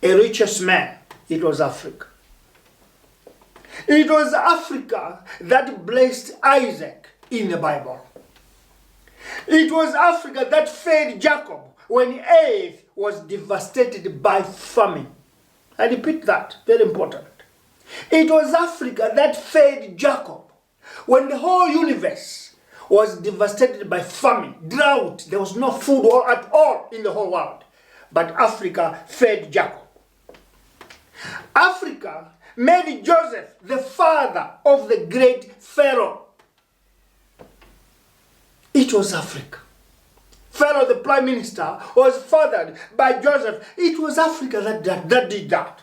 a richest man, it was Africa. It was Africa that blessed Isaac in the Bible. It was Africa that fed Jacob when Eve was devastated by famine. I repeat that, very important. It was Africa that fed Jacob when the whole universe was devastated by famine, drought. There was no food at all in the whole world. But Africa fed Jacob. Africa made Joseph the father of the great Pharaoh. It was Africa. Pharaoh, the prime minister, was fathered by Joseph. It was Africa that did that.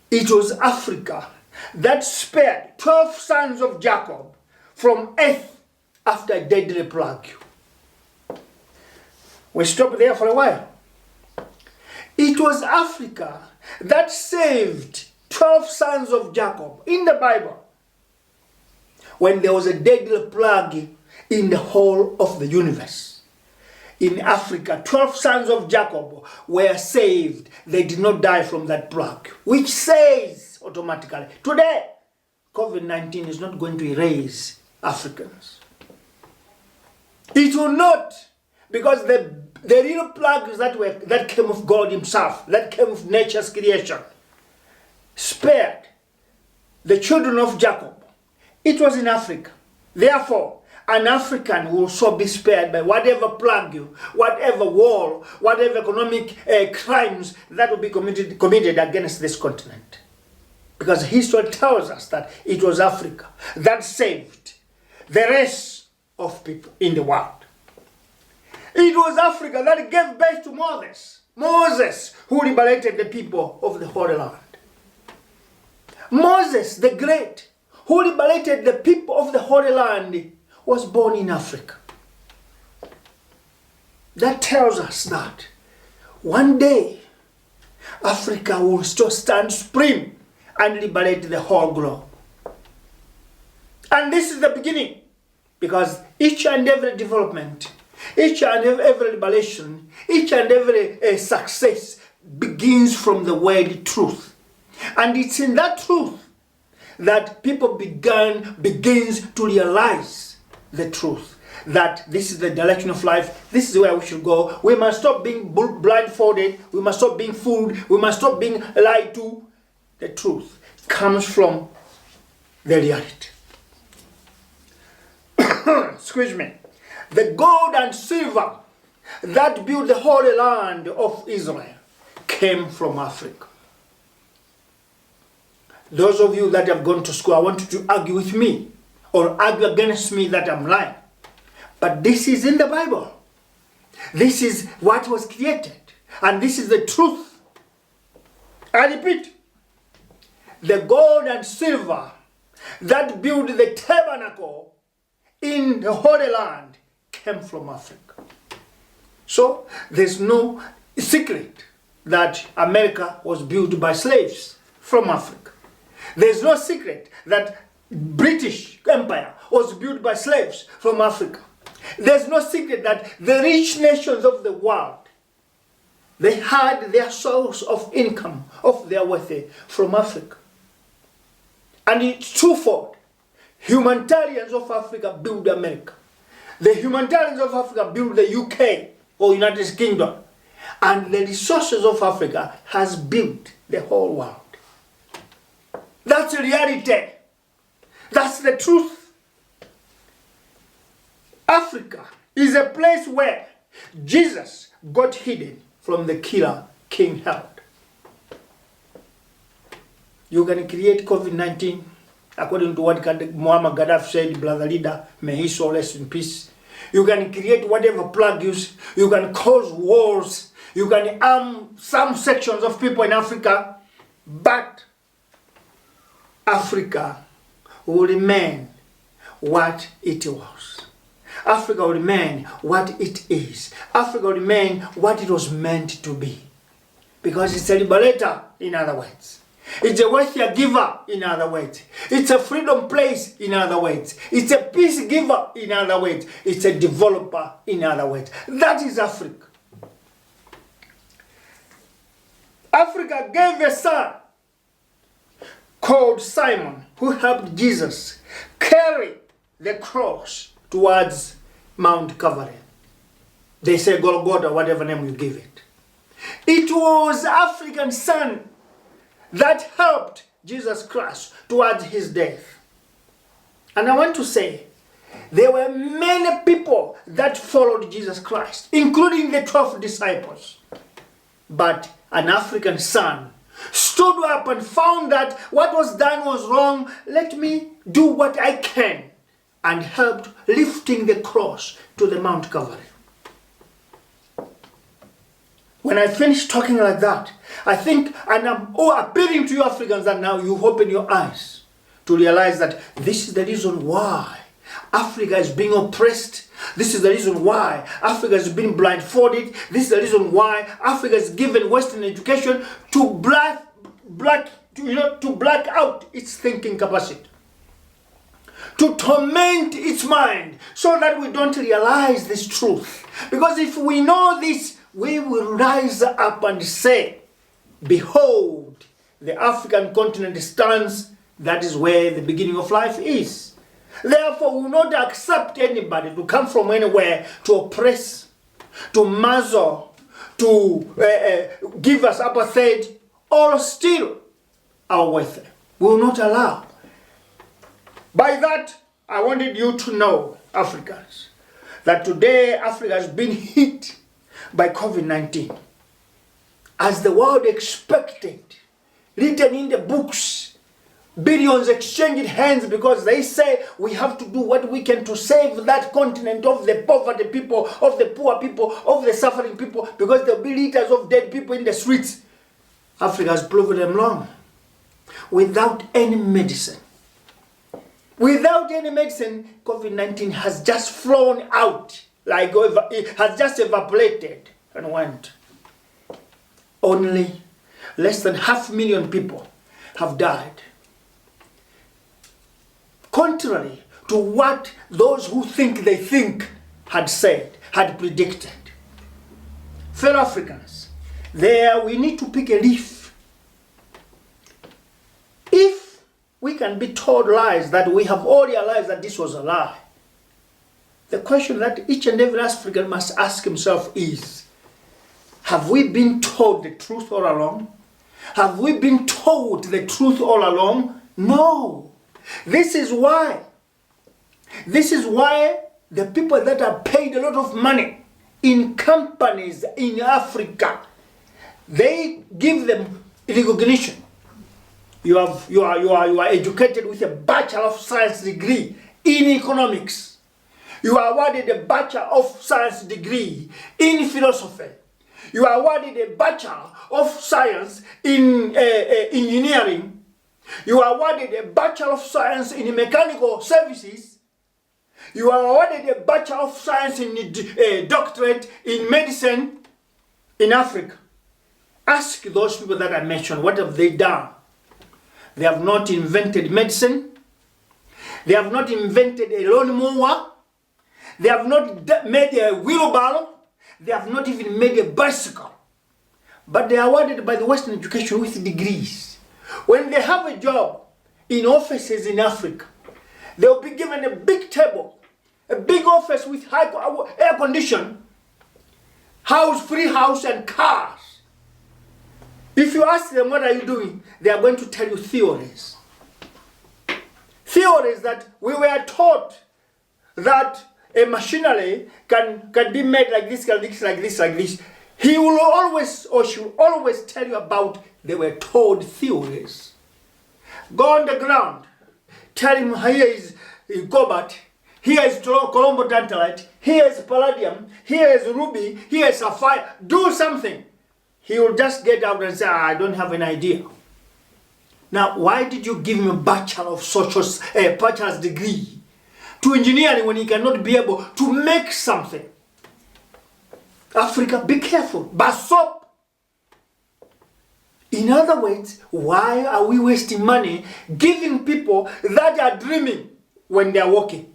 It was Africa that spared 12 sons of Jacob from death after a deadly plague. We stop there for a while. It was Africa that saved 12 sons of Jacob in the Bible when there was a deadly plague in the whole of the universe. In Africa, 12 sons of Jacob were saved. They did not die from that plague, which says automatically, today, COVID-19 is not going to erase Africans. It will not, because the real plagues that came of God himself, that came of nature's creation, spared the children of Jacob. It was in Africa. Therefore, an African will also be spared by whatever plague, whatever war, whatever economic crimes that will be committed against this continent. Because history tells us that it was Africa that saved the rest of people in the world. It was Africa that gave birth to Moses. Moses, who liberated the people of the Holy Land. Moses the Great, who liberated the people of the Holy Land, was born in Africa. That tells us that one day Africa will still stand supreme and liberate the whole globe. And this is the beginning, because each and every development, each and every liberation, each and every success begins from the word truth. And it's in that truth that people begins to realize the truth, that this is the direction of life, this is where we should go. We must stop being blindfolded, we must stop being fooled, we must stop being lied to. The truth comes from the reality. Excuse me. The gold and silver that built the Holy Land of Israel came from Africa. Those of you that have gone to school, I want you to argue with me or argue against me that I'm lying. But this is in the Bible. This is what was created. And this is the truth. I repeat, the gold and silver that built the tabernacle in the Holy Land came from Africa. So there's no secret that America was built by slaves from Africa. There's no secret that British Empire was built by slaves from Africa. There's no secret that the rich nations of the world, they had their source of income, of their wealth from Africa. And it's twofold. Humanitarians of Africa built America. The humanitarians of Africa built the UK or United Kingdom. And the resources of Africa has built the whole world. That's reality. That's the truth. Africa is a place where Jesus got hidden from the killer King Herod. You can create COVID-19 according to what Muammar Gaddafi said, brother leader, may his soul rest in peace. You can create whatever plagues, you can cause wars, you can arm some sections of people in Africa, but Africa will remain what it was. Africa will remain what it is. Africa will remain what it was meant to be. Because it's a liberator, in other words. It's a wealthier giver, in other words. It's a freedom place, in other words. It's a peace giver, in other words. It's a developer, in other words. That is Africa. Africa gave a son called Simon, who helped Jesus carry the cross towards Mount Calvary. They say Golgotha, whatever name you give it. It was African son that helped Jesus Christ towards his death. And I want to say, there were many people that followed Jesus Christ, including the 12 disciples. But an African son stood up and found that what was done was wrong. Let me do what I can, and helped lifting the cross to the Mount Calvary. When I finish talking like that, I think, and I'm appealing to you Africans, that now you open your eyes to realize that this is the reason why Africa is being oppressed. This is the reason why Africa has been blindfolded. This is the reason why Africa is given Western education to black out its thinking capacity, to torment its mind, so that we don't realize this truth. Because if we know this, we will rise up and say, behold, the African continent stands. That is where the beginning of life is. Therefore, we will not accept anybody to come from anywhere to oppress, to muzzle, to give us apartheid, or steal our wealth. We will not allow. By that, I wanted you to know, Africans, that today Africa has been hit by COVID-19. As the world expected, written in the books, billions exchanged hands because they say we have to do what we can to save that continent of the poverty people, of the poor people, of the suffering people, because there will be litters of dead people in the streets. Africa has proven them wrong. Without any medicine, COVID-19 has just flown out, like it has just evaporated and went. Only less than 500,000 people have died. Contrary to what those who think they think had said, had predicted. Fellow Africans, there we need to pick a leaf. If we can be told lies that we have all realized that this was a lie, the question that each and every African must ask himself is, have we been told the truth all along? Have we been told the truth all along? No. This is why the people that are paid a lot of money in companies in Africa, they give them recognition. You are educated with a Bachelor of Science degree in economics. You are awarded a Bachelor of Science degree in philosophy. You are awarded a Bachelor of Science in engineering. You are awarded a Bachelor of Science in mechanical services. You are awarded a Bachelor of Science in a doctorate in medicine in Africa. Ask those people that I mentioned, what have they done? They have not invented medicine. They have not invented a lawnmower. They have not made a wheelbarrow. They have not even made a bicycle. But they are awarded by the Western education with degrees. When they have a job in offices in Africa, they will be given a big table, a big office with high air condition, free house and cars. If you ask them, what are you doing? They are going to tell you theories. Theories that we were taught that a machinery can be made like this, like this. He will always, or she will always tell you about they were told theories. Go on the ground. Tell him here is cobalt, here is colombo tantalite, here is palladium, here is ruby, here is sapphire. Do something. He will just get out and say, I don't have an idea. Now, why did you give him a bachelor's degree to engineering when he cannot be able to make something? Africa, be careful. Basop. In other words, why are we wasting money giving people that are dreaming when they are walking?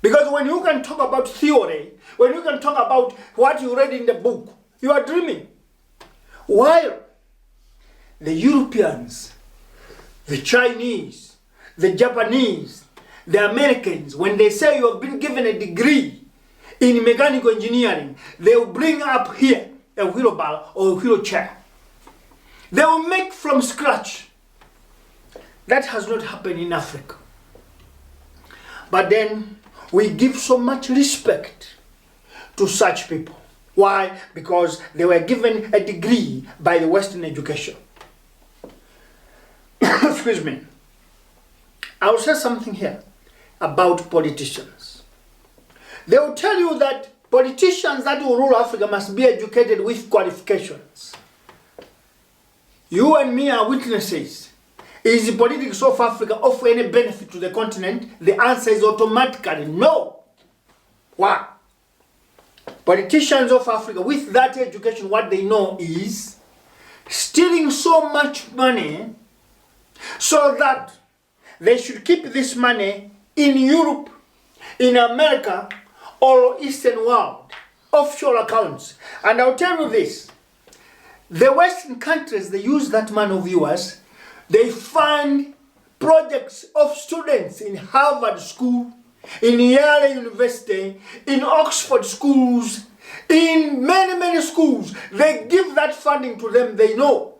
Because when you can talk about theory, when you can talk about what you read in the book, you are dreaming. While the Europeans, the Chinese, the Japanese, the Americans, when they say you have been given a degree in mechanical engineering, they will bring up here a wheelbarrow or a wheelchair. They will make from scratch. That has not happened in Africa. But then we give so much respect to such people. Why? Because they were given a degree by the Western education. Excuse me. I will say something here about politicians. They will tell you that politicians that will rule Africa must be educated with qualifications. You and me are witnesses. Is the politics of Africa offer any benefit to the continent? The answer is automatically no. Why? Politicians of Africa, with that education, what they know is stealing so much money so that they should keep this money in Europe, in America, or Eastern world, offshore accounts. And I'll tell you this, the Western countries, they use that money of yours, they fund projects of students in Harvard School, in Yale University, in Oxford schools, in many, many schools. They give that funding to them, they know.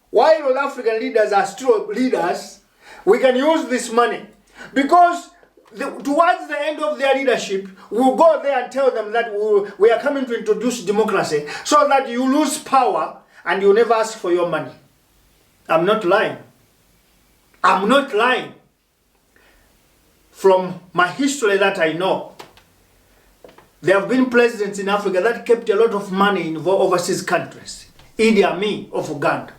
While all African leaders are still leaders, we can use this money. Because towards the end of their leadership, we'll go there and tell them that we are coming to introduce democracy, so that you lose power and you never ask for your money. I'm not lying. I'm not lying. From my history that I know, there have been presidents in Africa that kept a lot of money in overseas countries. Idi Amin of Uganda.